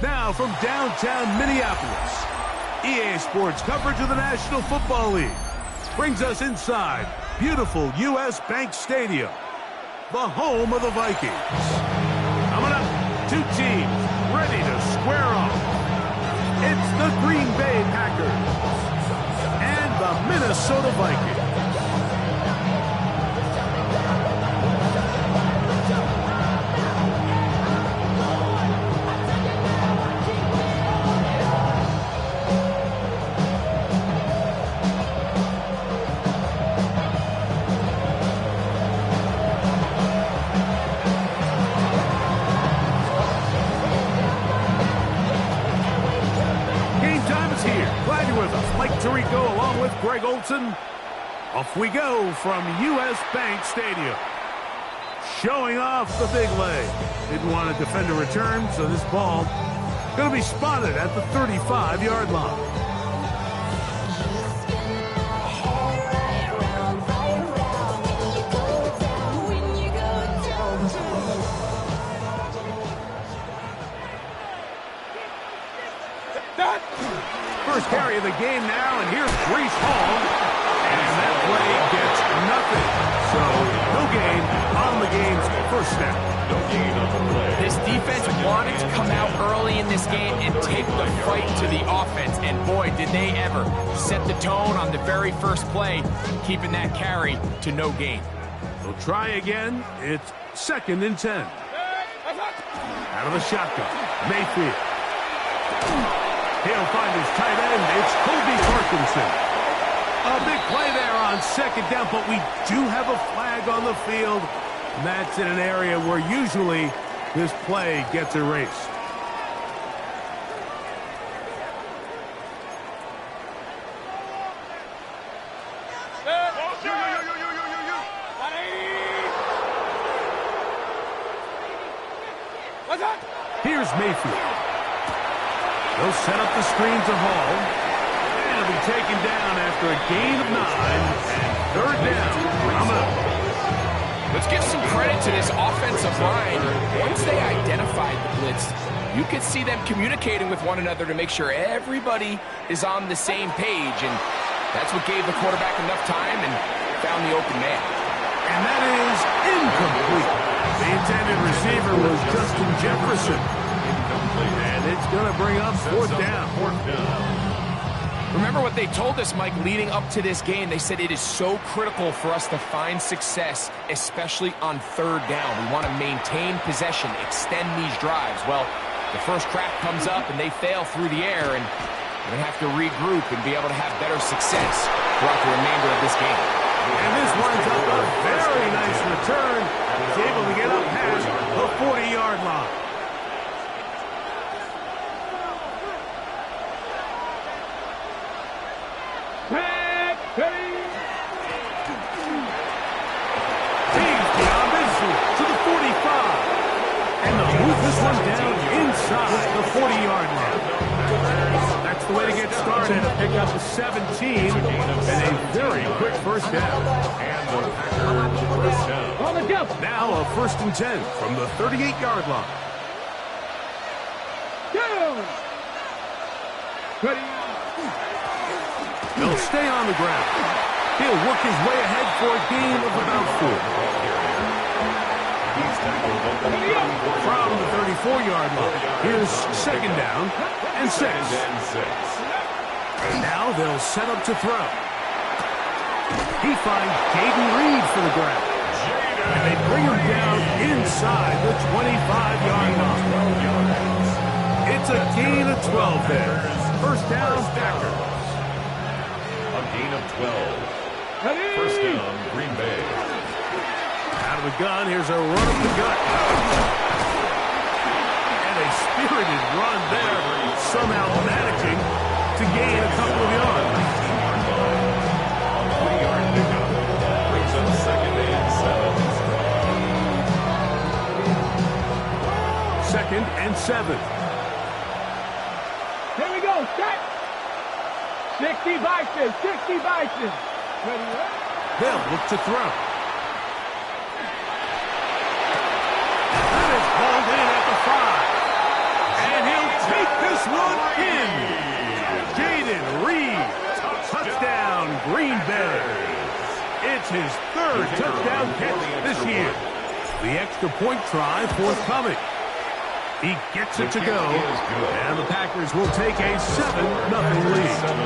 Now from downtown Minneapolis, EA Sports coverage of the National Football League brings us inside beautiful U.S. Bank Stadium, the home of the Vikings. Coming up, two teams ready to square off. It's the Green Bay Packers and the Minnesota Vikings. Tirico along with Greg Olson. Off we go from U.S. Bank Stadium. Showing off the big leg. Didn't want to defend a return, so this ball going to be spotted at the 35-yard line. First carry of the game now, and here's Breece Hall. And that play gets nothing. So, no gain on the game's first snap. No gain on the play. This defense wanted to come out early in this game and take the fight to the offense. And boy, did they ever set the tone on the very first play, keeping that carry to no gain. They'll try again. It's 2nd and 10. Out of the shotgun, Mayfield. He'll find his tight end. It's Kobe Parkinson. A big play there on 2nd down, but we do have a flag on the field. And that's in an area where usually this play gets erased. Here's Mayfield. They'll set up the screen to Hall. And it'll be taken down after a gain of 9. And 3rd down. Coming up. Let's give some credit to this offensive line. Once they identified the blitz, you could see them communicating with one another to make sure everybody is on the same page. And that's what gave the quarterback enough time and found the open man. And that is incomplete. The intended receiver was Justin Jefferson. And it's going to bring up 4th down. Remember what they told us, Mike, leading up to this game. They said it is so critical for us to find success, especially on 3rd down. We want to maintain possession, extend these drives. Well, the first crack comes up and they fail through the air, and we're going to have to regroup and be able to have better success throughout the remainder of this game. And this winds up a very nice return. He's able to get up past the 40-yard line. This one down inside the 40-yard line. That's the way to get started. To pick up the 17 and a very quick first down. Now a 1st and 10 from the 38-yard line. They'll stay on the ground. He'll work his way ahead for a gain of about 4. From the 34-yard line, here's 2nd down and 6. And now they'll set up to throw. He finds Jaden Reed for the grab. And they bring him down inside the 25-yard line. It's a gain of 12 there. 1st down, Packers. A gain of 12. 1st down, Green Bay. Out of the gun, here's a run up the gut. And a spirited run there, somehow managing to gain a couple of yards. 20-yard pickup. Brings up 2nd and 7. 2nd and 7. Here we go, set. 60 Bison, 60 Bison. They'll look to throw. Hauled in at the 5. The extra point try forthcoming. He gets it to go, and the Packers will take a 7-0 lead. 7,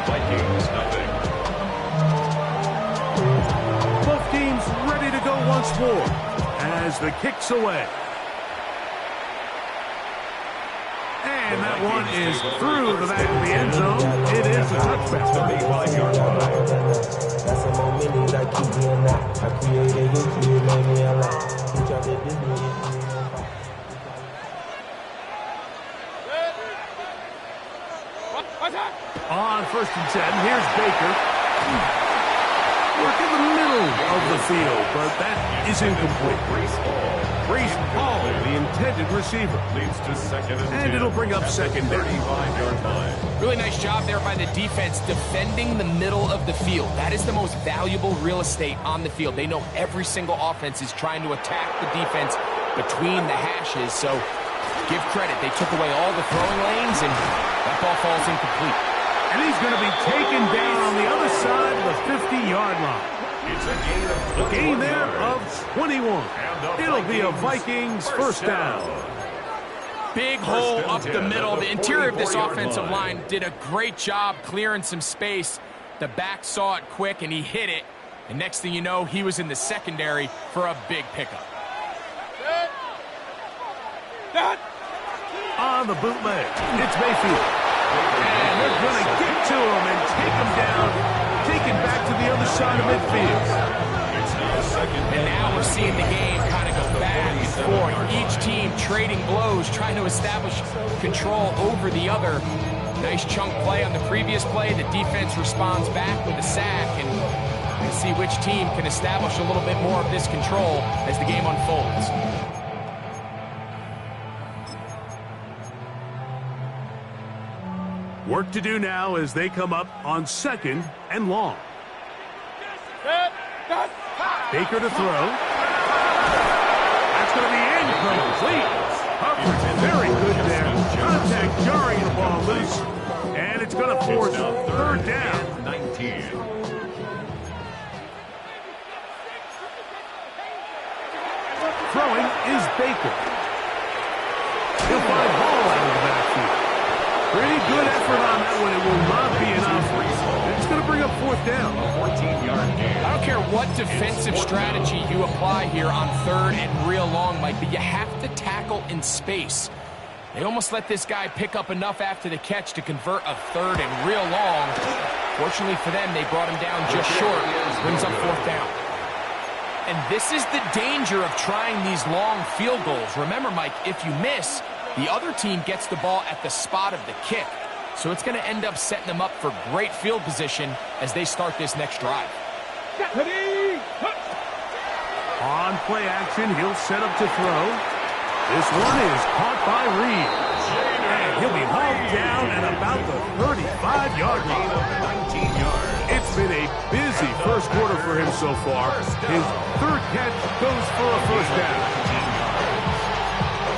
Vikings nothing. Both teams ready to go once more as the kick's away. And that one is through the back of the end zone. It is a touchback. 35-yard line. That's a moment that keep me in that. I created it, you made me a lot. You tried to diss me. On 1st and 10, here's Baker. Work in the middle of the field, but that is incomplete. Brees Hall, the intended receiver. Leads to 2nd and 10. And it'll bring up 2nd down. 35-yard line. Really nice job there by the defense defending the middle of the field. That is the most valuable real estate on the field. They know every single offense is trying to attack the defense between the hashes, so give credit. They took away all the throwing lanes, and that ball falls incomplete. And he's going to be taken down on the other side of the 50-yard line. It's a gain of A gain there of 21. It'll be a Vikings first down. Big hole up the middle. The interior of this offensive line did a great job clearing some space. The back saw it quick, and he hit it. And next thing you know, he was in the secondary for a big pickup. On the bootleg, it's Mayfield. And they're going to get to him and take him down, take it back to the other side of midfield. And now we're seeing the game kind of go back and forth. Each team trading blows, trying to establish control over the other. Nice chunk play on the previous play. The defense responds back with a sack, and we'll see which team can establish a little bit more of this control as the game unfolds. Work to do now as they come up on 2nd and long. Baker to throw. That's going to be incomplete. Coverage very good there. Contact jarring the ball loose. And it's going to force 3rd down. 19. Throwing is Baker. He'll find ball out of the backfield. Pretty good effort on that one. It will not be enough. It's going to bring up 4th down. A 14-yard gain. I don't care what defensive strategy you apply here on 3rd and real long, Mike, but you have to tackle in space. They almost let this guy pick up enough after the catch to convert a 3rd and real long. Fortunately for them, they brought him down just short. Brings up 4th down. And this is the danger of trying these long field goals. Remember, Mike, if you miss, the other team gets the ball at the spot of the kick. So it's going to end up setting them up for great field position as they start this next drive. On play action, he'll set up to throw. This one is caught by Reed. And he'll be hauled down at about the 35-yard line. 19 yards. It's been a busy first quarter for him so far. His 3rd catch goes for a first down.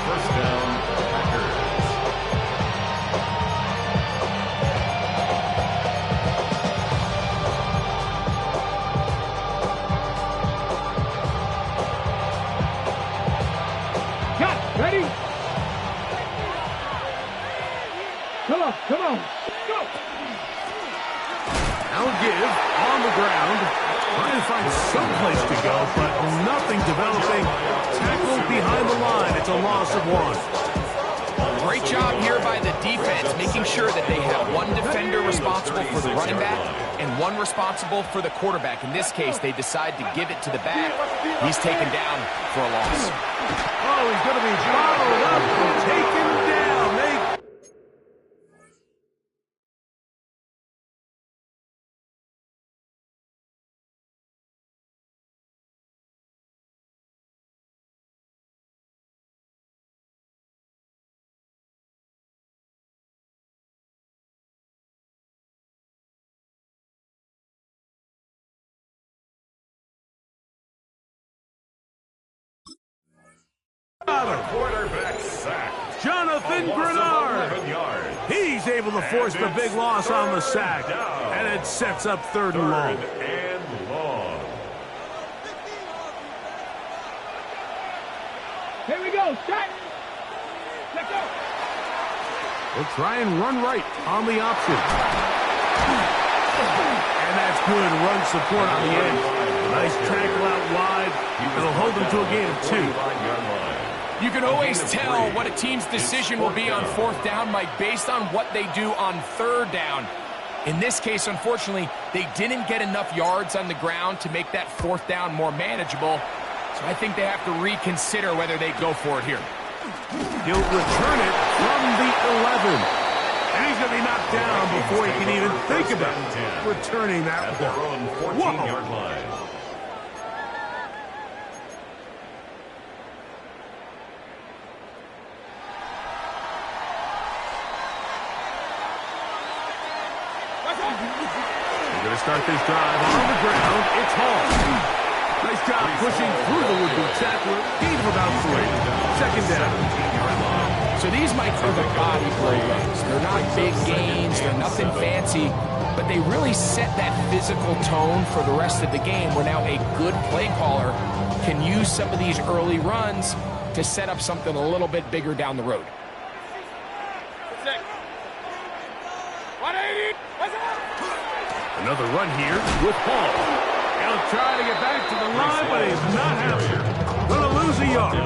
First down, Packers. Cut. Ready? Come on. Go. Now give on the ground. Trying to find some place to go, but nothing developing. Tackled behind the line. It's a loss of 1. Great job here by the defense, making sure that they have one defender responsible for the running back and one responsible for the quarterback. In this case, they decide to give it to the back. He's taken down for a loss. Oh, he's going to be followed up and taken down. Quarterback sack. Jonathan Grenard. He's able to force the big loss on the sack. And it sets up 3rd and long. go, shot. Let go. They'll try and run right on the option. And that's good run support on the edge. Nice tackle out wide. It'll hold them to a gain of 2. You can always tell what a team's decision will be on 4th down, Mike, based on what they do on 3rd down. In this case, unfortunately, they didn't get enough yards on the ground to make that 4th down more manageable. So I think they have to reconsider whether they go for it here. He'll return it from the 11. And he's going to be knocked down before he can even think about returning that one. 14-yard line. They're going to start this drive on the ground. It's Hall. Nice job pushing through the would-be tackler. Gain of about 3. 2nd down. So these, Mike, are the body blow runs. They're not big gains. They're nothing fancy. But they really set that physical tone for the rest of the game where now a good play caller can use some of these early runs to set up something a little bit bigger down the road. 180. Another run here with Hall. He'll try to get back to the line, but he's not happy. Gonna lose a yard.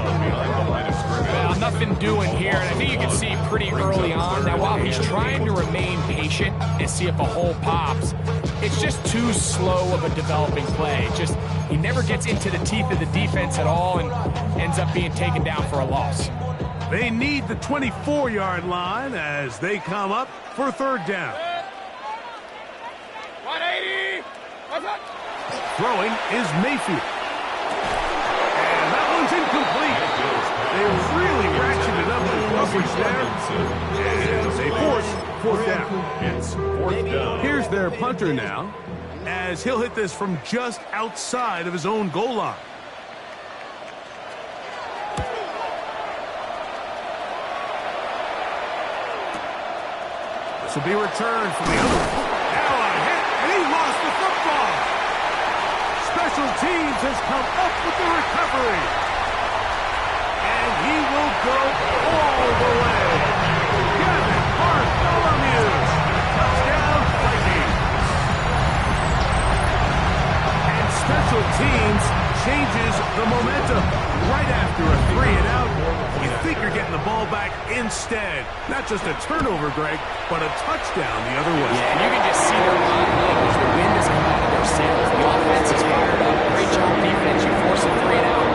Well, nothing doing here, and I think you can see pretty early on. Now, while he's trying to remain patient and see if a hole pops, it's just too slow of a developing play. He never gets into the teeth of the defense at all and ends up being taken down for a loss. They need the 24-yard line as they come up for 3rd down. 180. Throwing is Mayfield. And that one's incomplete. They really ratcheted up the coverage there. And they force 4th down. It's 4th down. Here's their punter now, as he'll hit this from just outside of his own goal line. This will be returned from the other one. Now a hit, and he lost the football. Special teams has come up with the recovery. And he will go all the way. Gavin Bartholomew. Touchdown, Vikings. And special teams changes the momentum. Right after a 3-and-out, you think you're getting the ball back instead. Not just a turnover, Greg, but a touchdown the other way. Yeah, and you can just see their body language. The wind has come out of their sails. The offense is fired up. Great job defense. You force a 3-and-out,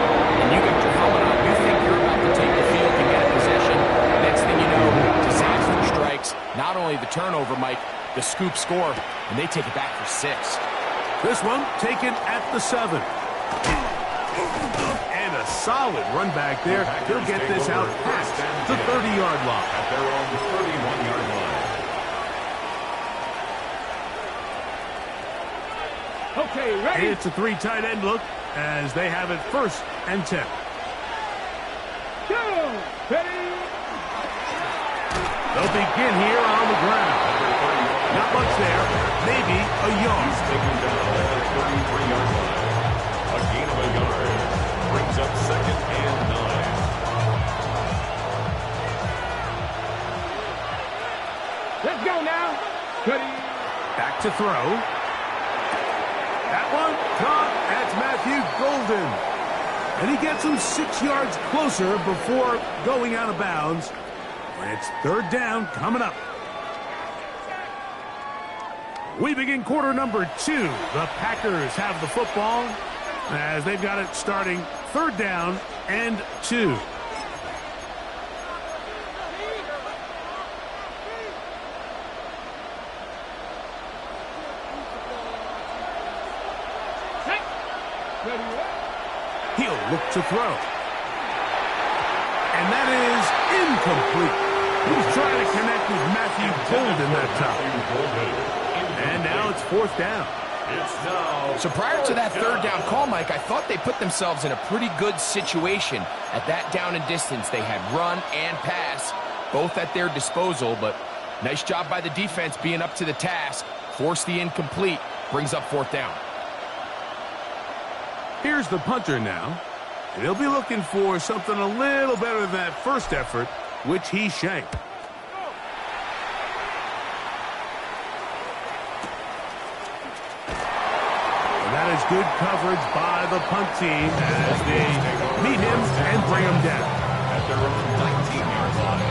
and you got your helmet on. You think you're about to take the field and get a possession. Next thing you know, disaster strikes. Not only the turnover, Mike, the scoop score, and they take it back for 6. This one taken at the 7. And a solid run back there. He'll get this out past the 30-yard line. At their own 31-yard line. Okay, ready? It's a 3 tight end look as they have it 1st and 10. 2, ready? They'll begin here on the ground. Not much there. Maybe a yard. He's taken down at the 33-yard line. A gain of a yard. Brings up 2nd and 9. Let's go now. Ready? Back to throw. That one caught. That's Matthew Golden. And he gets him 6 yards closer before going out of bounds. And it's 3rd down coming up. We begin quarter number 2. The Packers have the football as they've got it starting 3rd down and 2. He'll look to throw. And that is incomplete. He's trying to connect with Matthew Golden that time. And now it's 4th down. So prior to that 3rd down call, Mike, I thought they put themselves in a pretty good situation at that down and distance. They had run and pass, both at their disposal, but nice job by the defense being up to the task. Force the incomplete, brings up 4th down. Here's the punter now. And he'll be looking for something a little better than that first effort, which he shanked. And that is good coverage by the punt team as they meet him and bring him down. At their own 19-yard line.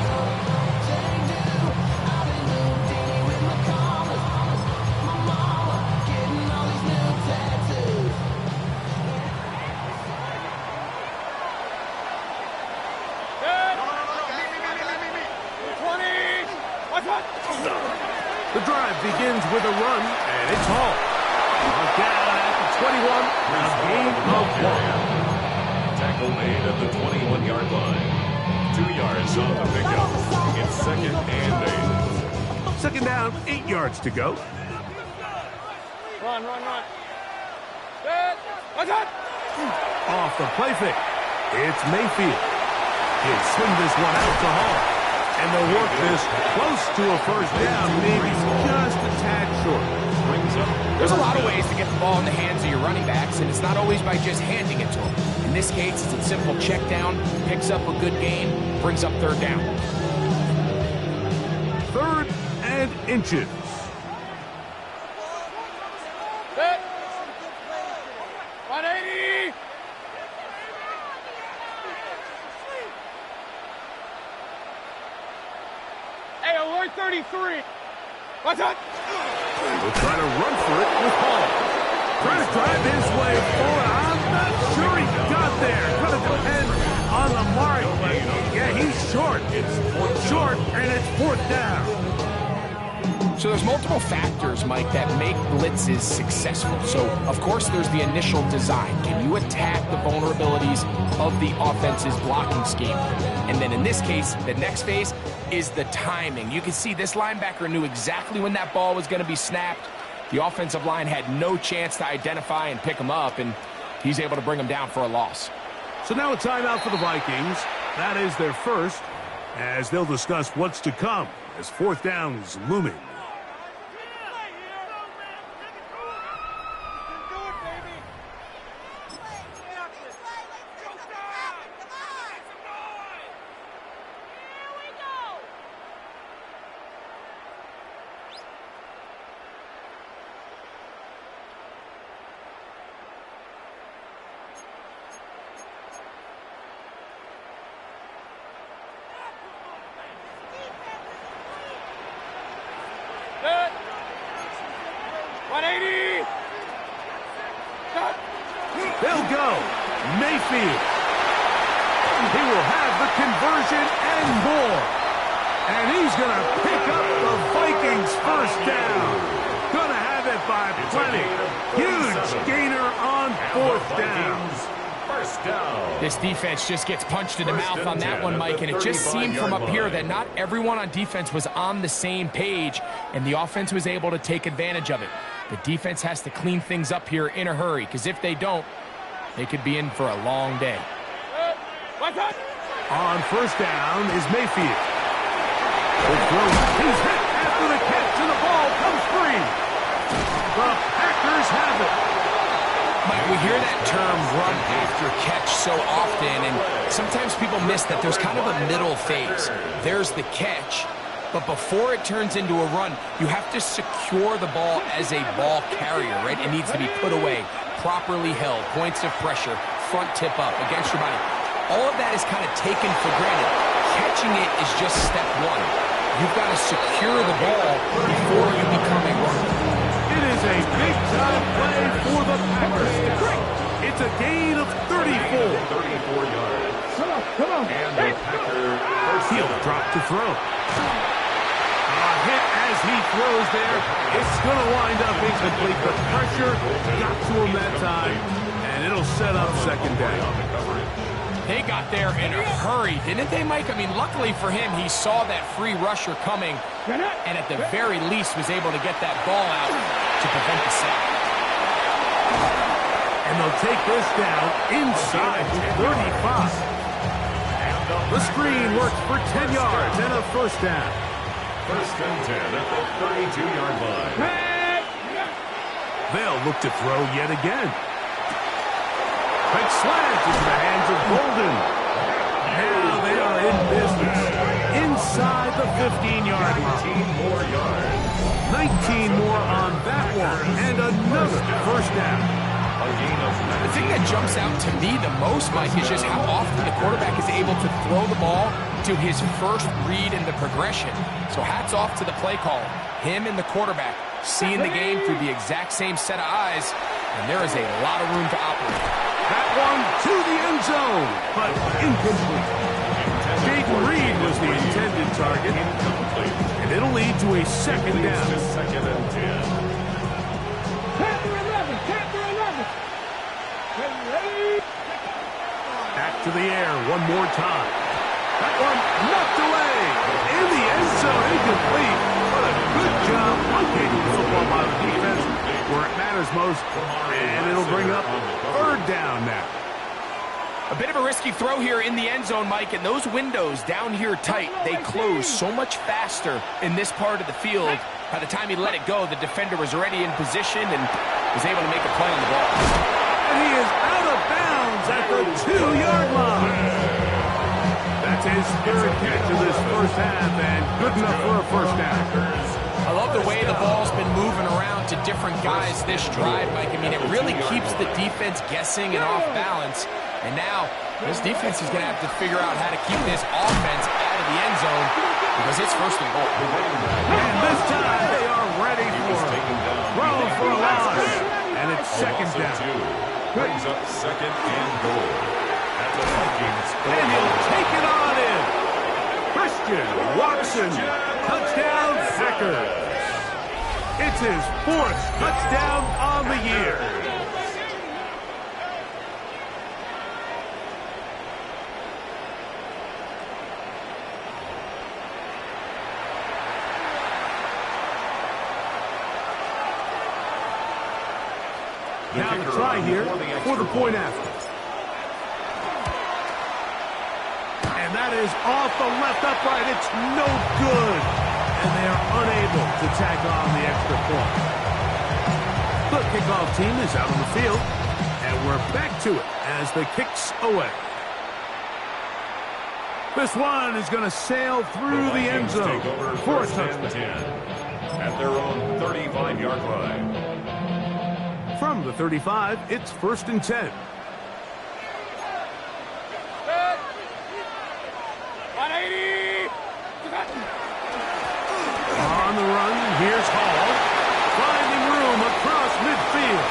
The drive begins with a run, and it's Hall. Down at the 21, a gain of 1. Tackle made at the 21-yard line. 2 yards on the pickup. It's 2nd and 8. Second down, 8 yards to go. Run. What's that? Off the play fake. It's Mayfield. He'll swing this one out to Hall. And they'll work this close to a first down, maybe just a tad short. There's a lot of ways to get the ball in the hands of your running backs, and it's not always by just handing it to them. In this case, it's a simple check down, picks up a good gain, brings up third down. 3rd and inches. Set. 180. Hey, alert 33. What's that? We'll try to run for it with Hall. Trying to drive his way forward. I'm not sure he got there. Going to depend on the mark. Yeah, he's short. It's short, and it's 4th down. So there's multiple factors, Mike, that make blitzes successful. So, of course, there's the initial design. Can you attack the vulnerabilities of the offense's blocking scheme? And then in this case, the next phase is the timing. You can see this linebacker knew exactly when that ball was going to be snapped. The offensive line had no chance to identify and pick him up, and he's able to bring him down for a loss. So now a timeout for the Vikings. That is their first, as they'll discuss what's to come as 4th down is looming. Set. 180. Cut. They'll go. Mayfield. He will have the conversion and more. And he's going to pick up the Vikings first down. Going to have it by plenty. Huge gainer on 4th down. First down. This defense just gets punched in the mouth on that one, Mike, and it just seemed from up here that not everyone on defense was on the same page, and the offense was able to take advantage of it. The defense has to clean things up here in a hurry, because if they don't, they could be in for a long day. What's that? On first down is Mayfield. He's hit after the catch, and the ball comes free. The Packers have it. Mike, we hear that term run after catch so often, and sometimes people miss that there's kind of a middle phase. There's the catch, but before it turns into a run, you have to secure the ball as a ball carrier, right? It needs to be put away, properly held, points of pressure, front tip up, against your body. All of that is kind of taken for granted. Catching it is just step one. You've got to secure the ball before you become a runner. It is a big-time play for the Packers. It's a gain of 34. 34 yards. Come on. And the Packer He'll drop to throw. A hit as he throws there. It's going to wind up incomplete. The pressure got to him that time, and it'll set up second down. They got there in a hurry, didn't they, Mike? I mean, luckily for him, he saw that free rusher coming, and at the very least was able to get that ball out to prevent the sack. And they'll take this down inside 35. The screen works for 10 yards and a first down. First and 10 at the 32-yard line. They'll look to throw yet again. Quick slant into the hands of Golden. Now they are in business. Inside the 15-yard line. 19 more yards. 19 more on that one. And another first down. A gain of 19. The thing that jumps out to me the most, Mike, is just how often the quarterback is able to throw the ball to his first read in the progression. So hats off to the play caller. Him and the quarterback seeing the game through the exact same set of eyes, and there is a lot of room to operate. That one to the end zone, but incomplete. Jaden Reed was the intended target, and it'll lead to a second down. Second and 10. Panther 11, Panther 11. Ready? Back to the air one more time. That one knocked away. In the end zone, incomplete. What a good job locating the football by the defense where it matters most. And it'll bring up third down now. A bit of a risky throw here in the end zone, Mike, and those windows down here tight, they close so much faster in this part of the field. By the time he let it go, the defender was already in position and was able to make a play on the ball. And he is out of bounds at the 2-yard line. That's his third catch of this first half, and good enough for a first down. I love the way the ball's been moving around to different guys this drive, Mike. I mean, it really keeps the defense guessing and off balance. And now, this defense is going to have to figure out how to keep this offense out of the end zone because it's first and goal. And this time, they are ready for it. Throw for a loss. And it's second down. Brings up second and goal. At the Vikings. And he'll take it on in. Christian Watson, touchdown Packers. It's his fourth touchdown on the year. Now the try here for the point after. And that is off the left upright. It's no good. And they are unable to tack on the extra point. The kickoff team is out on the field. And we're back to it as the kick's away. This one is going to sail through the end zone for a touchdown. At their own 35-yard line. From the 35, it's first and 10. On the run, here's Hall. Finding room across midfield.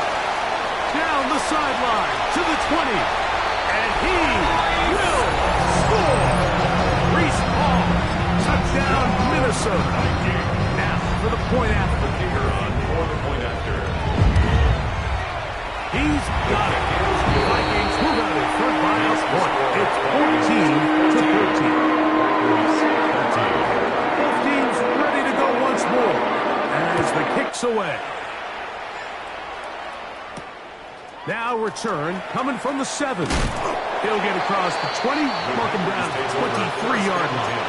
Down the sideline to the 20. And he will score. Reese Hall. Touchdown, Minnesota. Now for the point after. Kicker on for the point after. He's got it. The Vikings move out in front by a point. It's 14-13. Both teams ready to go once more as the kick's away. Now return coming from the 7. He'll get across the 20, mark him down at the 23-yard line.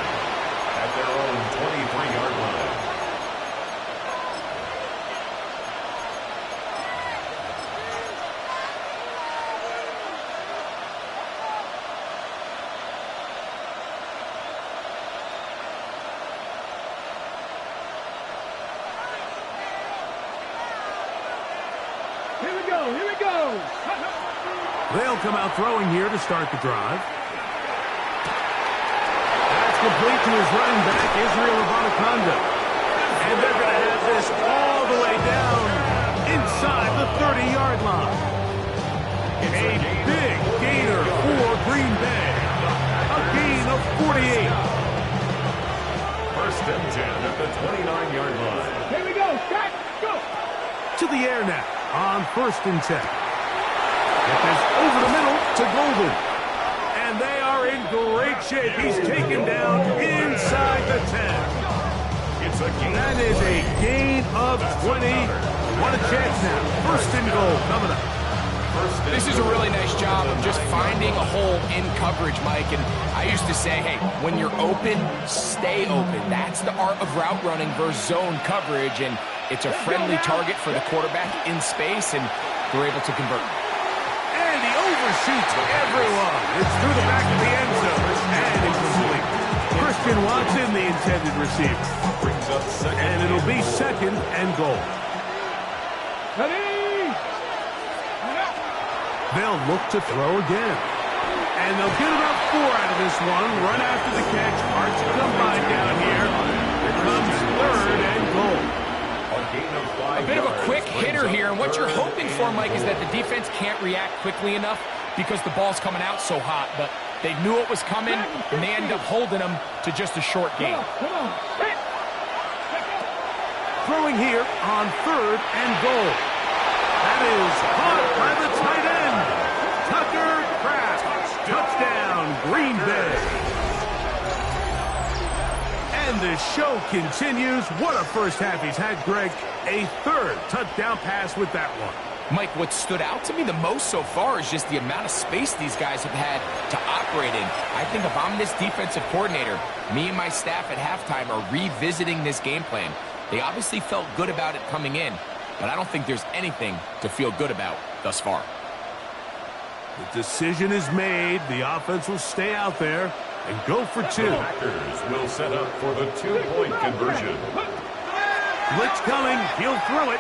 At their own 23-yard line. Here we go. They'll come out throwing here to start the drive. That's complete to his running back, Israel Abanikanda. And they're going to have this all the way down inside the 30-yard line. A big gainer for Green Bay. A gain of 48. First and 10 at the 29-yard line. Here we go. Shot. Go. To the air now on first and 10. Get this over the middle to Golden. And they are in great shape. He's taken down inside the 10. It's a gain. That is a gain of 20. What a chance now. First and goal coming up. This is a really nice job of just finding a hole in coverage, Mike. And I used to say, hey, when you're open, stay open. That's the art of route running versus zone coverage. And it's a friendly target for the quarterback in space, and they're able to convert. And he overshoots everyone. It's through the back of the end zone and incomplete. Christian Watson, the intended receiver. Brings up second. And it'll be second and goal. They'll look to throw again. And they'll get about 4 out of this one. Run after the catch. Hard to come by down here. Here comes third and goal. A bit of a quick hitter here, and what you're hoping for, Mike, is that the defense can't react quickly enough because the ball's coming out so hot. But they knew it was coming, and they end up holding them to just a short gain. Throwing here on third and goal. That is caught by the tight end. Tucker Kraft. Touchdown, Green Bay. And the show continues. What a first half he's had, Greg. A third touchdown pass with that one. Mike, what stood out to me the most so far is just the amount of space these guys have had to operate in. I think if I'm this defensive coordinator, me and my staff at halftime are revisiting this game plan. They obviously felt good about it coming in, but I don't think there's anything to feel good about thus far. The decision is made. The offense will stay out there and go for 2. The Packers will set up for the 2-point conversion. Blitz coming. He'll throw it.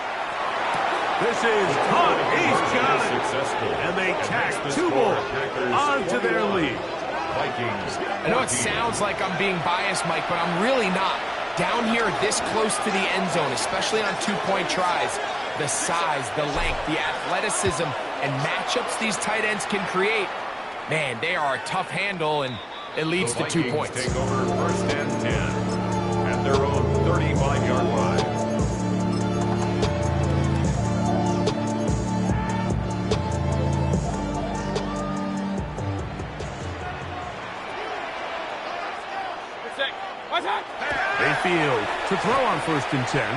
This is caught. He's got it. Successful. And they tack 2 more onto their lead. Vikings. I know it sounds like I'm being biased, Mike, but I'm really not. Down here this close to the end zone, especially on 2-point tries, the size, the length, the athleticism, and matchups these tight ends can create, man, they are a tough handle, and it leads to 2 points. Take over first and 10 at their own 35-yard line. Mayfield to throw on first and 10.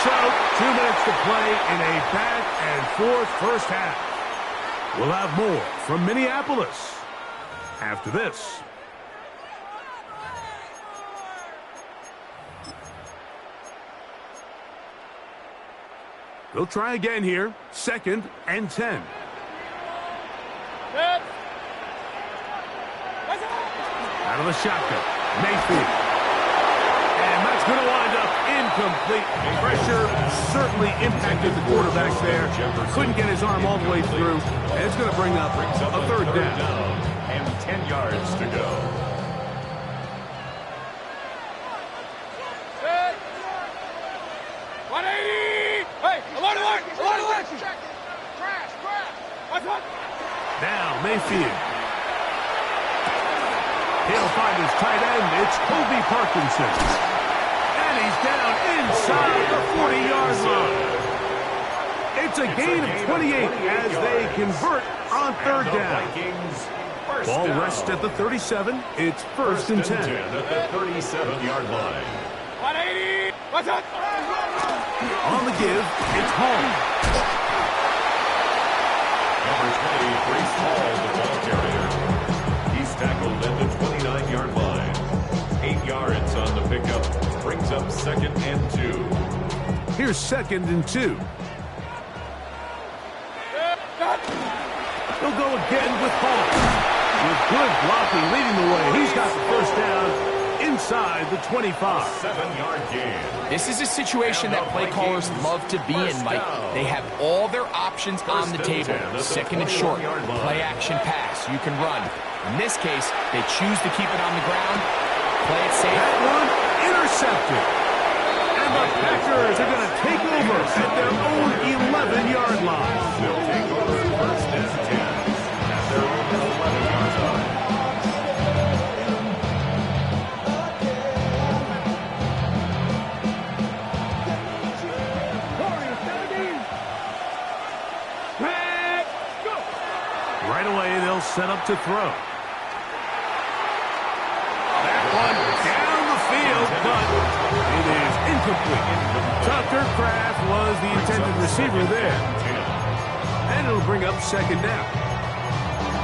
So, 2 minutes to play in a back-and-forth first half. We'll have more from Minneapolis after this. They'll try again here. Second and 10. Out of the shotgun. Mayfield. And that's going to wind up incomplete. Pressure certainly impacted the quarterback there. Couldn't get his arm all the way through. And it's going to bring up a third down. And 10 yards to go. Now Mayfield. He'll find his tight end. It's Kobe Parkinson. And he's down inside the 40-yard line. It's a gain of 28 as they convert on third down. Ball rests at the 37. It's first and 10. At the 37-yard line. 180. What's up? On the give, it's home. Number 20, Brees Hall, the ball carrier. He's tackled at the 29-yard line. 8 yards on the pickup. Brings up second and 2. Here's second and 2. He'll go again with Hall. With good blocking leading the way. He's got the first down inside the 25. 7-yard gain. This is a situation that play callers love to be in, Mike. They have all their options on the table. Second and short, play action pass. You can run. In this case, they choose to keep it on the ground, play it safe. That one intercepted. And the Packers are going to take over at their own 11-yard line. They'll take over first and 10 at their own 11-yard line. Right away, they'll set up to throw. That one down the field, but it is incomplete. Tucker Kraft was the intended receiver there. And it'll bring up second down.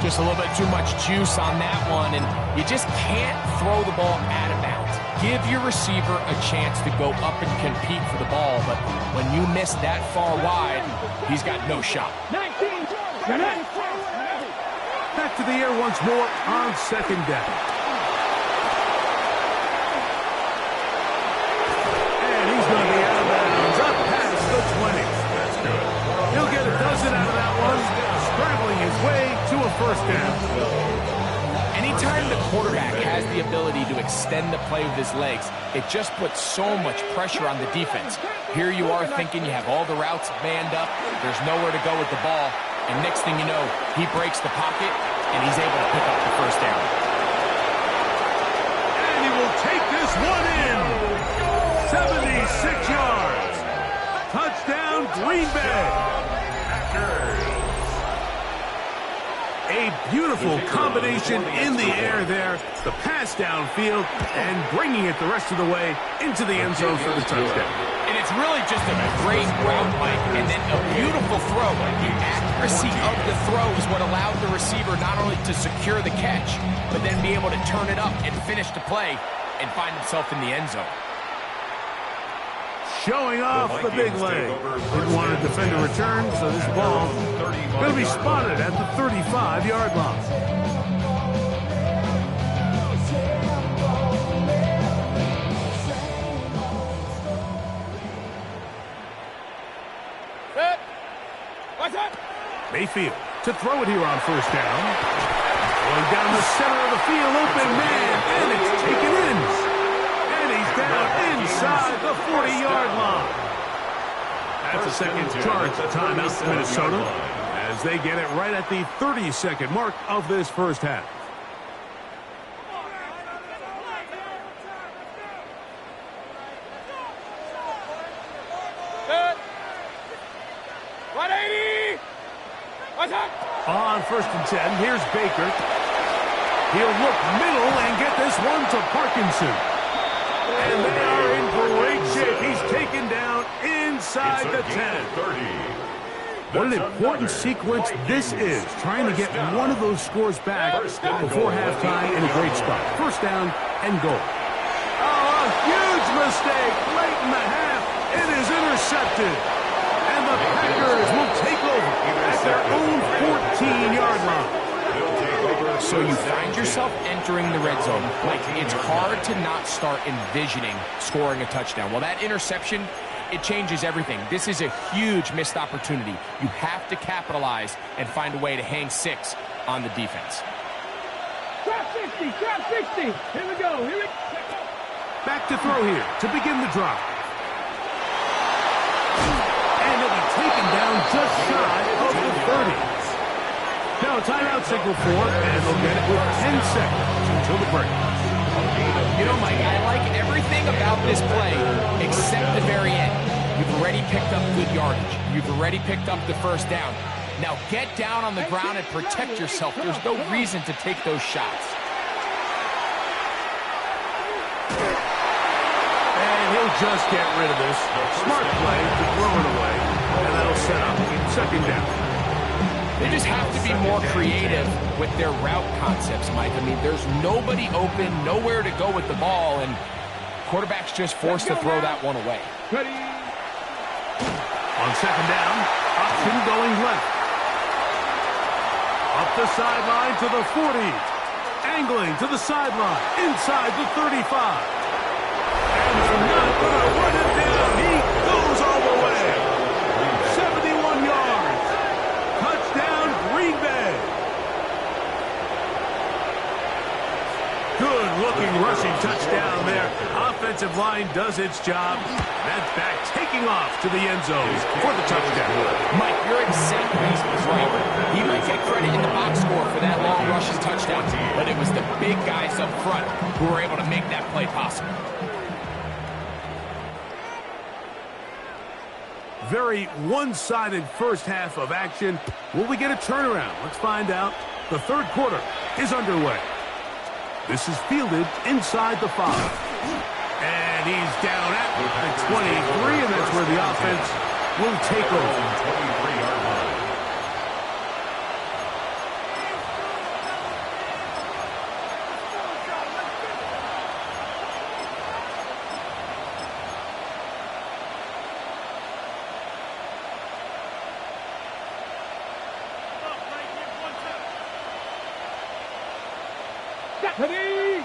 Just a little bit too much juice on that one, and you just can't throw the ball out of bounds. Give your receiver a chance to go up and compete for the ball, but when you miss that far wide, he's got no shot. 19. Back to the air once more on second down. And he's going to be out of bounds, up past the 20. That's good. He'll get a dozen out of that one, scrambling his way to a first down. Anytime the quarterback has the ability to extend the play with his legs, it just puts so much pressure on the defense. Here you are thinking you have all the routes manned up, there's nowhere to go with the ball, and next thing you know, he breaks the pocket, and he's able to pick up the first down. And he will take this one in. 76 yards. Touchdown, Green Bay. A beautiful combination in the air there. The pass downfield and bringing it the rest of the way into the end zone for the touchdown. And it's really just a great route, Mike, and then a beautiful throw. The accuracy of the throw is what allowed the receiver not only to secure the catch, but then be able to turn it up and finish the play and find himself in the end zone. Showing off the big leg. Didn't want to defend a return, so this ball going to be spotted at the 35-yard line. Mayfield to throw it here on first down. Going down the center of the field, open man, and it's taken in. And he's down inside the 40-yard line. That's a second charge timeout to Minnesota as they get it right at the 30-second mark of this first half. On first and 10, here's Baker. He'll look middle and get this one to Parkinson. And they are in great shape. He's taken down inside the 10. What an important sequence this is, trying to get one of those scores back before halftime in a great spot. First down and goal. Oh, a huge mistake late in the half. It is intercepted. And the Packers will take over at their own 14-yard line. So you find yourself entering the red zone. Like, it's hard to not start envisioning scoring a touchdown. Well, that interception, it changes everything. This is a huge missed opportunity. You have to capitalize and find a way to hang 6 on the defense. Trap 60, trap 60. Here we go, here we go. Back to throw here to begin the drive. And it'll be taken down just shy of the 30. Now, timeout signal for, and they'll get it with 10 seconds until the break. You know, Mike, I like everything about this play except the very end. You've already picked up good yardage. You've already picked up the first down. Now get down on the ground and protect yourself. There's no reason to take those shots. And he'll just get rid of this. Smart play to throw it away, and that'll set up second down. They just have to be more creative with their route concepts, Mike. I mean, there's nobody open, nowhere to go with the ball, and quarterback's just forced to throw that one away. Ready. On second down, option going left. Up the sideline to the 40. Angling to the sideline, inside the 35. And they're not going to run him down. He goes all the way. 71 yards. Touchdown, Green Bay. Good-looking rushing touchdown there. Offensive line does its job. That back taking off to the end zone for the touchdown. Mike, you're exactly right. He might get credit in the box score for that long rushing touchdown, but it was the big guys up front who were able to make that play possible. Very one-sided first half of action. Will we get a turnaround? Let's find out. The third quarter is underway. This is fielded inside the 5. And he's down at the 23, and that's where the offense will take over. 23-yard line. Ready?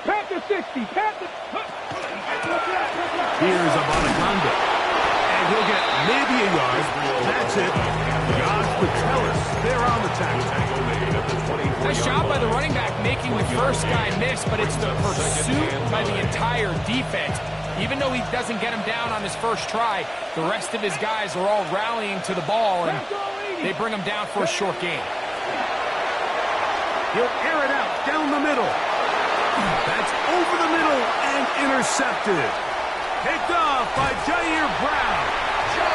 Panther 60. Panther. Here's Abanaconda. And he'll get maybe a yard. That's it. Josh Patelis, they're on the tackle. Nice job by the running back making the first guy miss, but it's the pursuit by the entire defense. Even though he doesn't get him down on his first try, the rest of his guys are all rallying to the ball, and they bring him down for a short gain. He'll air it out down the middle. That's over the middle and intercepted. Picked off by Jair Brown.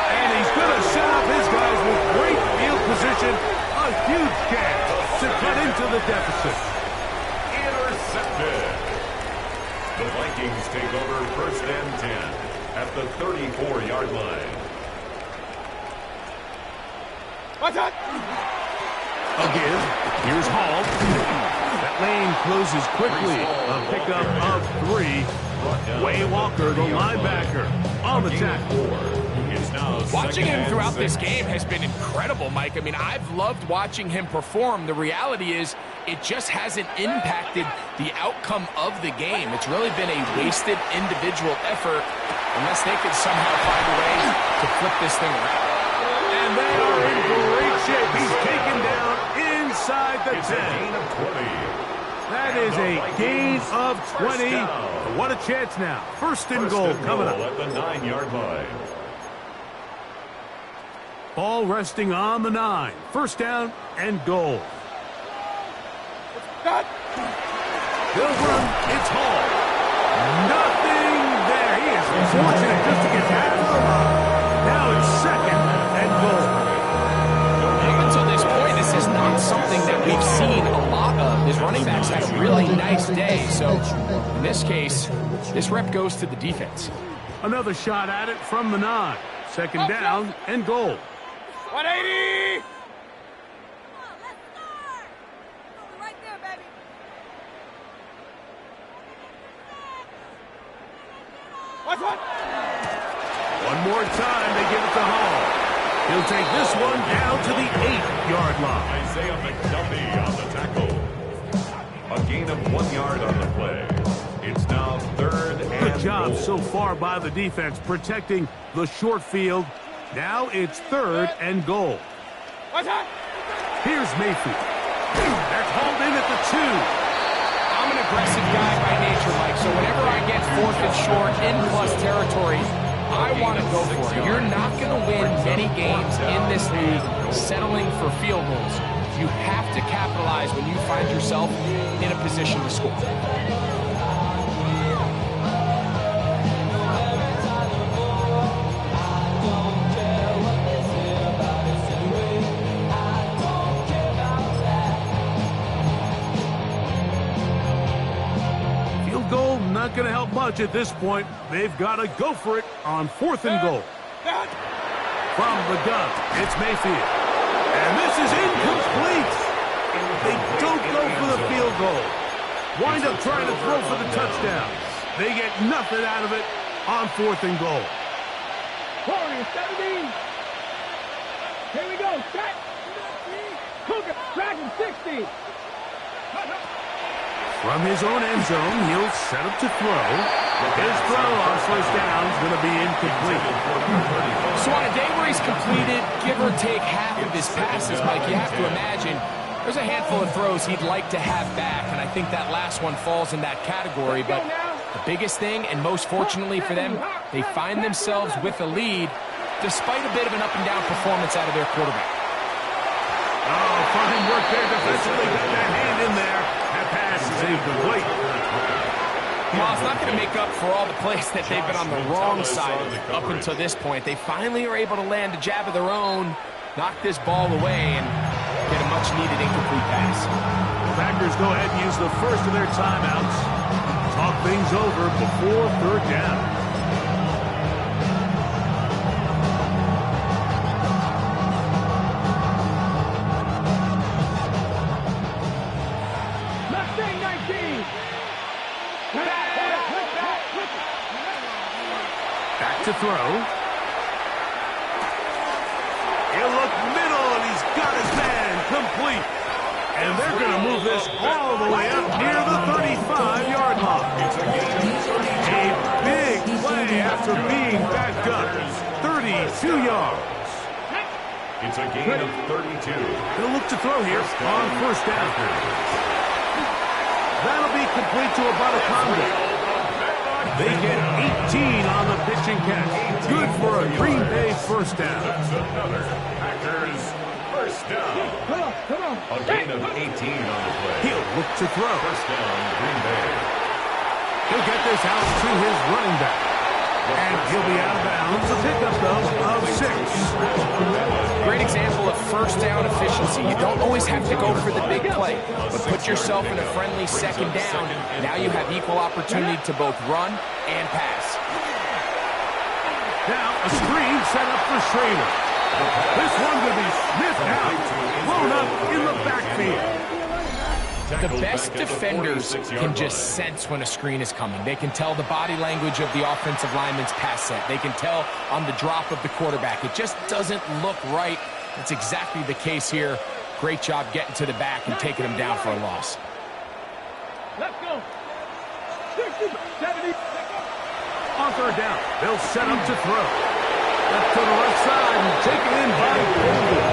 And he's going to set up his guys with great field position. A huge chance to cut into the deficit. Intercepted. The Vikings take over 1st and 10 at the 34-yard line. What's up? Again, here's Hall. That lane closes quickly. A pickup of 3. Way Walker, the linebacker, on the tackle. Watching him throughout this game has been incredible, Mike. I mean, I've loved watching him perform. The reality is it just hasn't impacted the outcome of the game. It's really been a wasted individual effort unless they could somehow find a way to flip this thing around. And they are in great shape. He's taken down inside the 10. That is a gain of 20. What a chance now. 1st and goal coming up. At the 9-yard line. Ball resting on the 9. 1st down and goal. They'll run. It's Hall. Nothing there. He is fortunate just to get back to the run. Now it's 2nd and goal. Up until this point, this is not something that we've seen a lot of. His running backs had a really nice day. So in this case, this rep goes to the defense. Another shot at it from the 9. 2nd down and goal. 180. Right there, baby. What's what? One more time, they give it to Hall. He'll take this one down to the 8-yard line. Isaiah McDuffie on the tackle. A gain of 1 yard on the play. It's now 3rd and Good job goal. so far by the defense protecting the short field. Now it's 3rd and goal. What's that? Here's Mayfield. That's hauled in at the 2. I'm an aggressive guy by nature, Mike, so whenever I get 4th and short in plus territory, I want to go for it. You're not going to win many games in this league settling for field goals. You have to capitalize when you find yourself in a position to score. Not going to help much at this point. They've got to go for it on 4th and goal. From the gun, it's Mayfield. And this is incomplete. They don't go for the field goal. Wind up trying to throw for the touchdown. They get nothing out of it on 4th and goal. Warriors 17. Here we go. Set. Cougar. Dragon 60. From his own end zone, he'll set up to throw. His throw on 1st down is going to be incomplete. So on a day where he's completed, give or take half of his passes, Mike, you have to imagine there's a handful of throws he'd like to have back, and I think that last one falls in that category. But the biggest thing, and most fortunately for them, they find themselves with a lead despite a bit of an up-and-down performance out of their quarterback. Oh, fine work there defensively. Got that hand in there. That pass is incomplete. Well, it's not going to make up for all the plays that they've been on the wrong side of up until this point. They finally are able to land a jab of their own, knock this ball away, and get a much-needed incomplete pass. The Packers go ahead and use the first of their timeouts. Talk things over before 3rd down. Back to throw. He'll look middle, and he's got his man complete. And they're going to move this all the way up near the 35-yard line. A big play after being backed up. 32 yards. It's a gain of 32. They'll look to throw here on first down. That'll be complete to Abataconda. They get 18 on the pitch and catch. Good for a Green Bay first down. That's another Packers first down. Come on. A gain of 18 on the play. He'll look to throw. First down, Green Bay. He'll get this out to his running back. And he'll be out of bounds. A pickup, though, of 6. Great example of first down efficiency. You don't always have to go for the big play, but put yourself in a friendly second down. Now you have equal opportunity to both run and pass. Now a screen set up for Schrader. This one will be sniffed out, thrown up in the backfield. The best defenders can just sense when a screen is coming. They can tell the body language of the offensive lineman's pass set. They can tell on the drop of the quarterback. It just doesn't look right. That's exactly the case here. Great job getting to the back and taking him down for a loss. Let's go. 60, 70. On third down, they'll set up to throw. Left to the left side and taken in by Golden.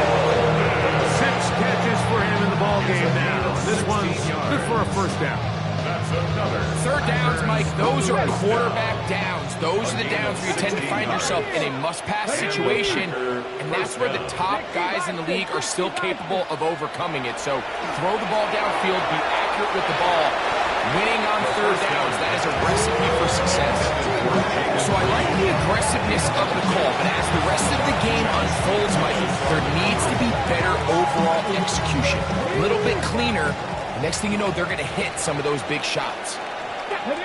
6 catches for him in the ball game now. This one's good for a first down. That's another. Third downs, Mike, those are quarterback downs. Those are the downs where you tend to find yourself in a must-pass situation, and that's where the top guys in the league are still capable of overcoming it. So throw the ball downfield, be accurate with the ball. Winning on third downs, that is a recipe for success. So I like the aggressiveness of the call, but as the rest of the game unfolds, Mike, there needs to be better overall execution. A little bit cleaner. The next thing you know, they're going to hit some of those big shots. 70,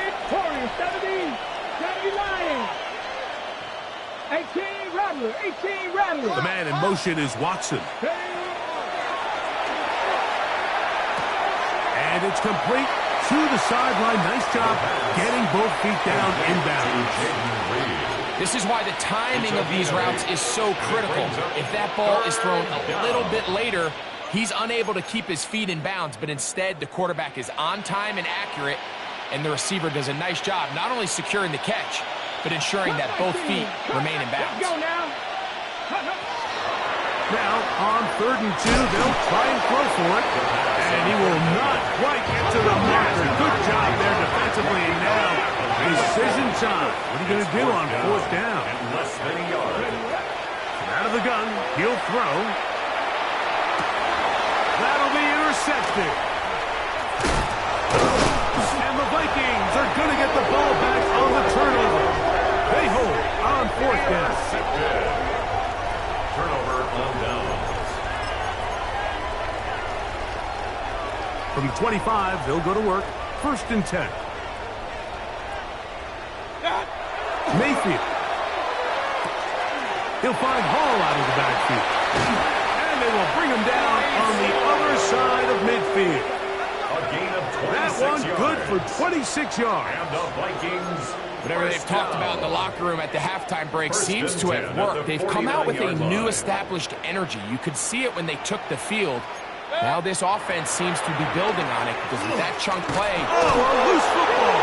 70 Lions. 18 Rattler, 18 Rattler. The man in motion is Watson. And it's complete to the sideline. Nice job getting both feet down inbound. This is why the timing of these routes is so critical. If that ball is thrown a little bit later, he's unable to keep his feet in bounds, but instead the quarterback is on time and accurate, and the receiver does a nice job not only securing the catch, but ensuring that both feet remain in bounds. Let's go now. Now, on 3rd and 2, they'll try and throw for it. And he will not quite get to the marker. Good job there defensively. And now, decision time. What are you going to do on 4th down? And less than a yard. Out of the gun, he'll throw. That'll be intercepted. And the Vikings are going to get the ball back on the turnover. They hold on 4th down. Turnover on downs. From 25, they'll go to work. 1st and 10. Mayfield. He'll find Hall out of the backfield. And they will bring him down on the other side of midfield. A gain of 26 That one yards. good for 26 yards. And the Vikings. Whatever they've talked about in the locker room at the halftime break seems to have worked. They've come out with a new established energy. You could see it when they took the field. Now this offense seems to be building on it because with that chunk play. Oh, a loose football.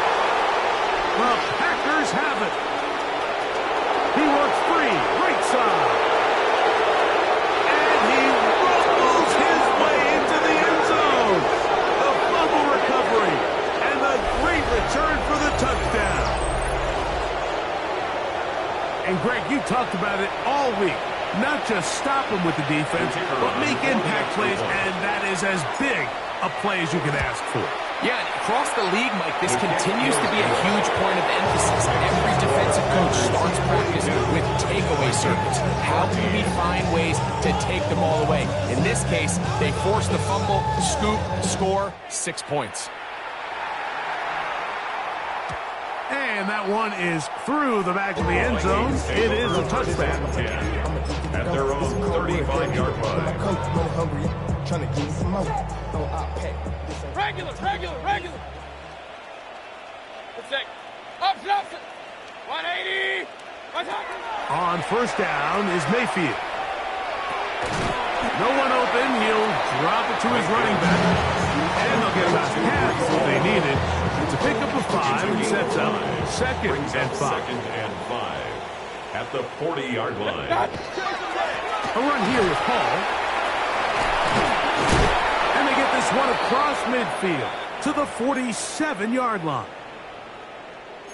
The Packers have it. He works free, right side. And he rumbles his way into the end zone. The fumble recovery and the great return for the touchdown. And Greg, you talked about it all week. Not just stop him with the defense, but make impact plays, and that is as big a play as you can ask for. Yeah, and across the league, Mike, this continues to be a huge point of emphasis. Every defensive coach starts practice with takeaway circuits. How can we find ways to take the ball away? In this case, they force the fumble, scoop, score, 6 points. And that one is through the back of the end zone. It is a touchback. At their own 35-yard line. Regular. Let's take. Opposite. 180. On 1st down is Mayfield. No one open. He'll drop it to his running back. And they'll get about half what they needed. It's a pickup of 5 and sets up second and 5. Second and 5 at the 40-yard line. A run here with Hall. And they get this one across midfield to the 47-yard line.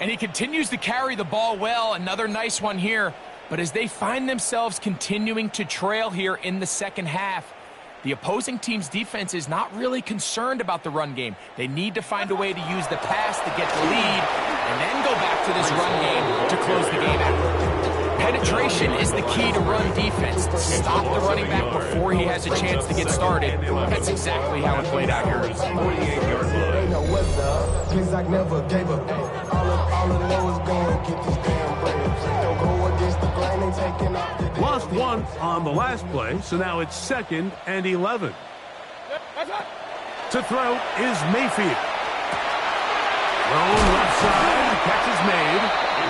And he continues to carry the ball well. Another nice one here. But as they find themselves continuing to trail here in the second half, the opposing team's defense is not really concerned about the run game. They need to find a way to use the pass to get the lead and then go back to this run game to close the game out. Penetration is the key to run defense. Stop the running back before he has a chance to get started. That's exactly how it played out here. 48-yard line. Never gave up. All I know is going get this damn bread. Don't go against the grain and taking off the Lost one on the last play, so now it's 2nd and 11. To throw is Mayfield. Thrown left side, catch is made.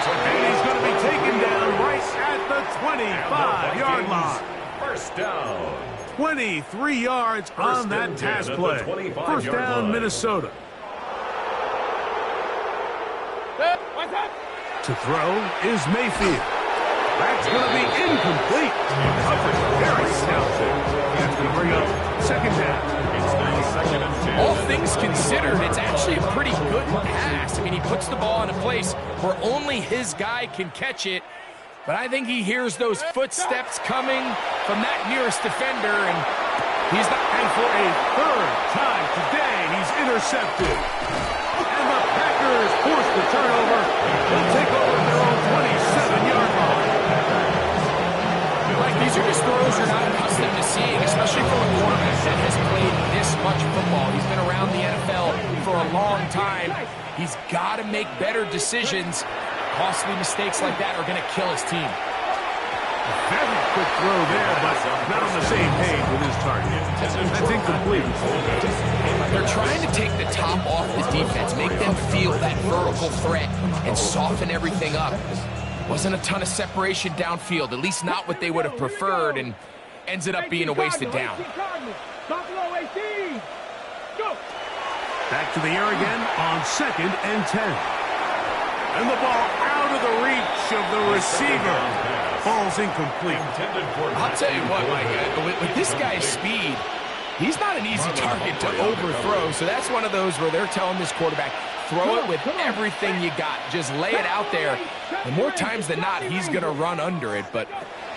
And he's going to be taken down right at the 25-yard line. First down. 23 yards on that pass play. First down, Minnesota. To throw is Mayfield. That's going to be incomplete. Coverage very talented. That's going to bring up second down. It's now 2nd and 10. All things considered, it's actually a pretty good pass. I mean, he puts the ball in a place where only his guy can catch it. But I think he hears those footsteps coming from that nearest defender, and he's not. And for a third time today, he's intercepted. And the Packers force the turnover. They'll take over their own 27-yard line. Like, these are just throws you're not accustomed to seeing, especially from a quarterback that has played this much football. He's been around the NFL for a long time. He's got to make better decisions. Costly mistakes like that are going to kill his team. Very quick throw there, but not on the same page with his target. That's incomplete. They're trying to take the top off the defense, make them feel that vertical threat, and soften everything up. Wasn't a ton of separation downfield, at least not what they would have preferred, and ends it up being a wasted down. Back to the air again on 2nd and 10. And the ball out of the reach of the receiver. Ball's incomplete. I'll tell you what, Mike, with this guy's speed, he's not an easy target to overthrow. So that's one of those where they're telling this quarterback, throw it with everything you got. Just lay it out there. And more times than not, he's going to run under it. But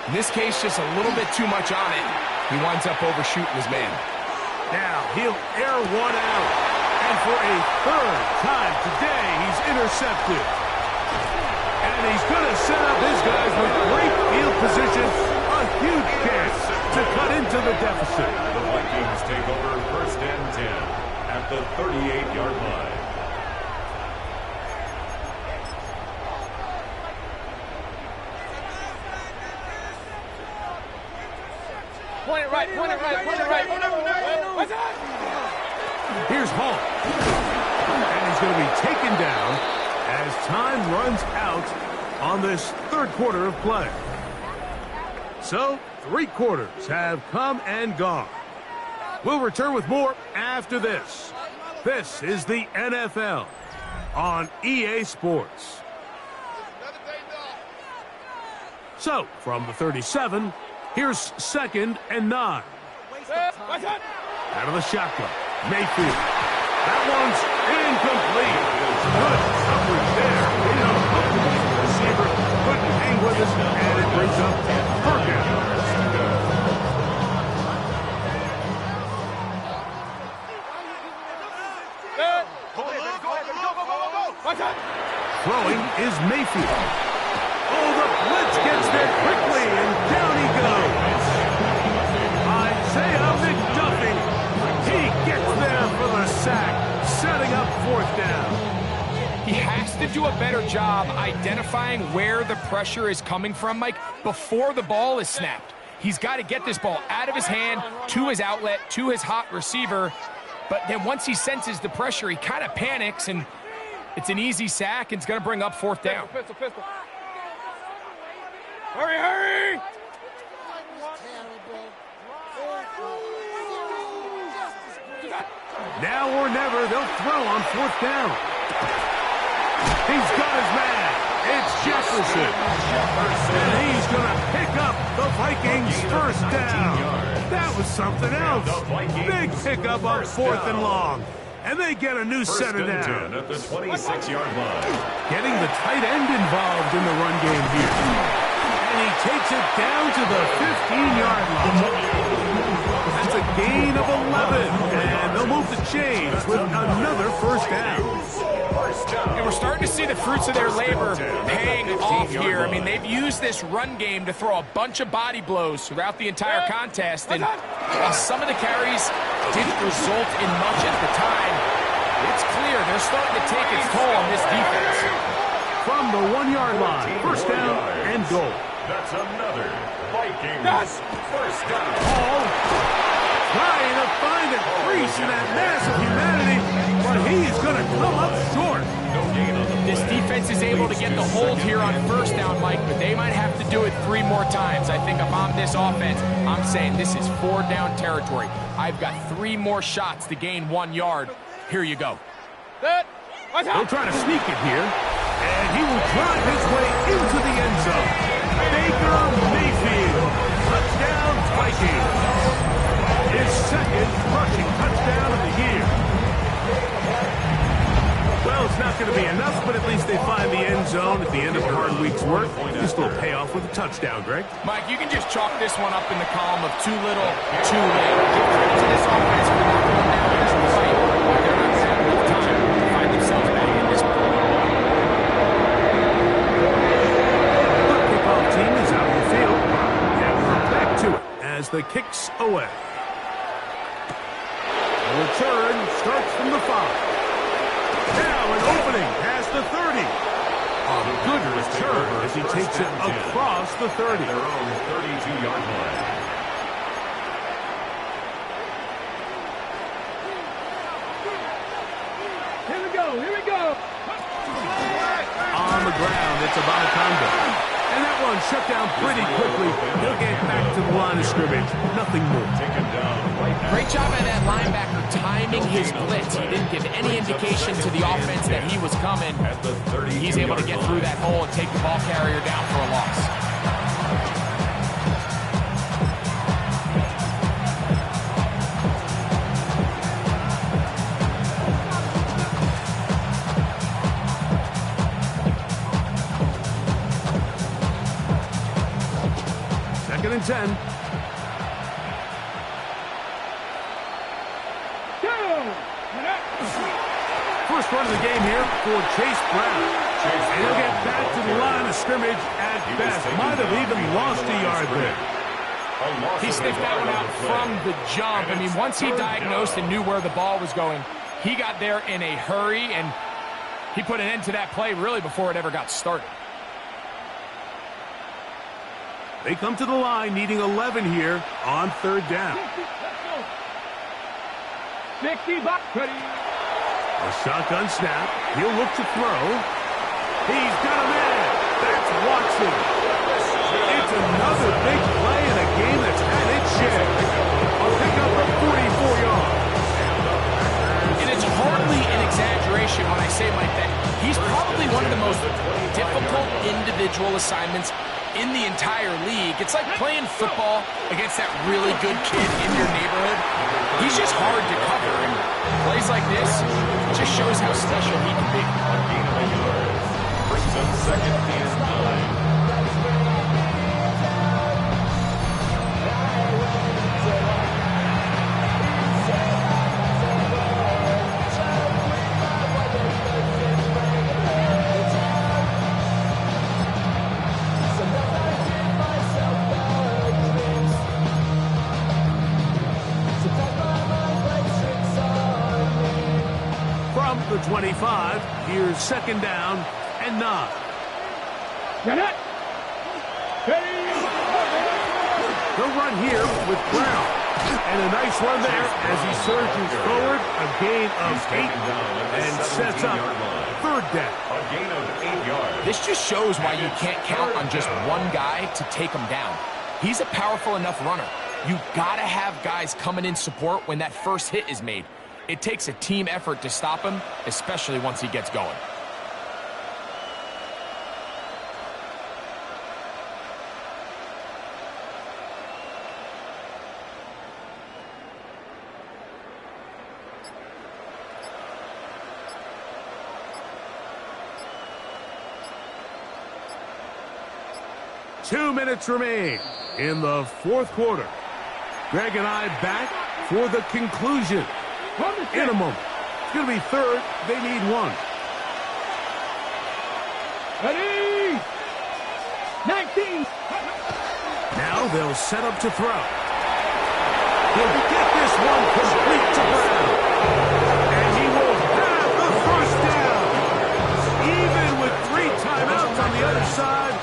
in this case, just a little bit too much on it. He winds up overshooting his man. Now he'll air one out. And for a third time today, he's intercepted. And he's going to set up his guys with great field position. A huge chance to cut into the deficit. The Vikings take over 1st and 10 at the 38-yard line. Point it right, point it right, point it right. What's that? Here's Hall. And he's going to be taken down as time runs out on this third quarter of play. So, 3 quarters have come and gone. We'll return with more after this. This is the NFL on EA Sports. So, from the 37, here's 2nd and 9. Out of the shotgun, Mayfield. That one's incomplete. Good coverage there. The receiver couldn't hang with us, and it brings up Perkins. Throwing is Mayfield. Oh, the blitz gets there quickly, and down he goes. Isaiah McDuffie. He gets there for the sack, setting up 4th down. He has to do a better job identifying where the pressure is coming from, Mike, before the ball is snapped. He's got to get this ball out of his hand, to his outlet, to his hot receiver. But then once he senses the pressure, he kind of panics, and it's an easy sack, and it's going to bring up 4th down. Pistol. Hurry, hurry! Now or never, they'll throw on 4th down. He's got his man. It's Jefferson. And he's going to pick up the Vikings' 1st down. That was something else. Big pickup on 4th and long. And they get a new set of down. At the 26-yard line. Getting the tight end involved in the run game here. And he takes it down to the 15-yard line. That's a gain of 11. And they'll move the chains with another 1st down. And we're starting to see the fruits of their labor paying off here. I mean, they've used this run game to throw a bunch of body blows throughout the entire contest. And while some of the carries didn't result in much at the time, it's clear they're starting to take its toll on this defense. From the 1-yard line, 1st down and goal. That's another Vikings 1st down. Hall trying to find a crease in that mass of humanity, but he's going to come up short. No gain on the This defense is able to get the hold here on 1st down, Mike, but they might have to do it 3 more times. I think if I'm this offense, I'm saying this is 4-down territory. I've got 3 more shots to gain 1 yard. Here you go. He'll try to sneak it here, and he will drive his way into the end zone. Baker Mayfield, touchdown Vikings. His 2nd rushing touchdown of the year. Well, it's not going to be enough, but at least they find the end zone at the end of a hard week's work. This will pay off with a touchdown, Greg. Mike, you can just chalk this one up in the column of too little, too late. Give credit to this offense for not going down there to fight. They're not going to have enough time to find themselves back in this point. The kickoff team is out in the field, and we're back to it as the kick's away. The return starts from the 5. Now an opening past the 30. A good return as he takes it across the 30. Their own 32-yard line. Here we go, here we go. On the ground, it's Abanaconda. And that one shut down pretty quickly. He'll get back to the line of scrimmage. Nothing more. Taken down right now. Great job by that linebacker timing his blitz. He didn't give any indication to the offense that he was coming. At the 30. He's able to get through that hole and take the ball carrier down for a loss. Second and 10. First run of the game here for Chase Brown. And he'll get back to the line of scrimmage at best. Might have even lost a yard there. He sniffed that one out from the jump. I mean, once he diagnosed and knew where the ball was going, he got there in a hurry, and he put an end to that play really before it ever got started. They come to the line needing 11 here on 3rd down. 60 back. A shotgun snap. He'll look to throw. He's got a man. That's Watson. It's another big play in a game that's had its share. A pickup of 44 yards. And it's hardly an exaggeration when I say, Mike, that he's probably one of the most difficult individual assignments in the entire league. It's like playing football against that really good kid in your neighborhood. He's just hard to cover, and plays like this just shows how special he can be. A gain of a yard. Brings up 2nd and 9. The 25, here's 2nd down and 9. Get it. They'll run here with Brown. And a nice run there as he surges forward. A gain of 8 and sets up 3rd down. A gain of 8 yards. This just shows why you can't count on just one guy to take him down. He's a powerful enough runner. You gotta have guys coming in support when that first hit is made. It takes a team effort to stop him, especially once he gets going. Two minutes remain in the fourth quarter. Greg and I back for the conclusion in a moment. It's going to be third. They need one. Ready? 19. Now they'll set up to throw. He'll get this one complete to Brown. And he will have the first down. Even with 3 timeouts on the other side,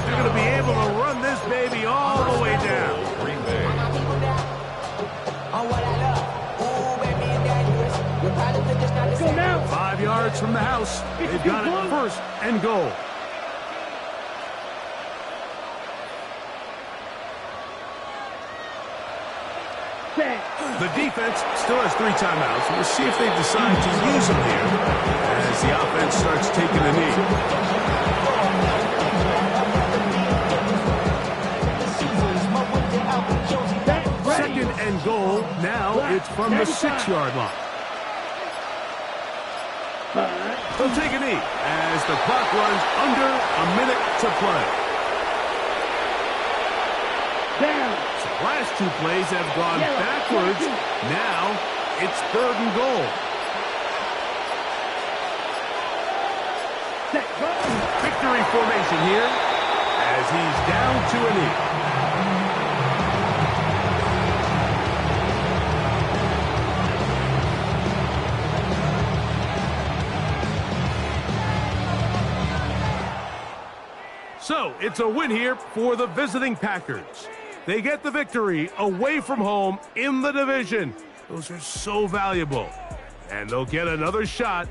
they're going to be able to run this baby all the way down. Green Bay. Go now. 5 yards from the house. They've got it first and goal. The defense still has 3 timeouts. We'll see if they decide to use them here as the offense starts taking a knee. Second and goal. Now it's from the 6-yard line. They'll take a knee as the clock runs under a minute to play. Down. The last 2 plays have gone backwards. Now it's third and goal. Victory formation here as he's down to a knee. So it's a win here for the visiting Packers. They get the victory away from home in the division. Those are so valuable. And they'll get another shot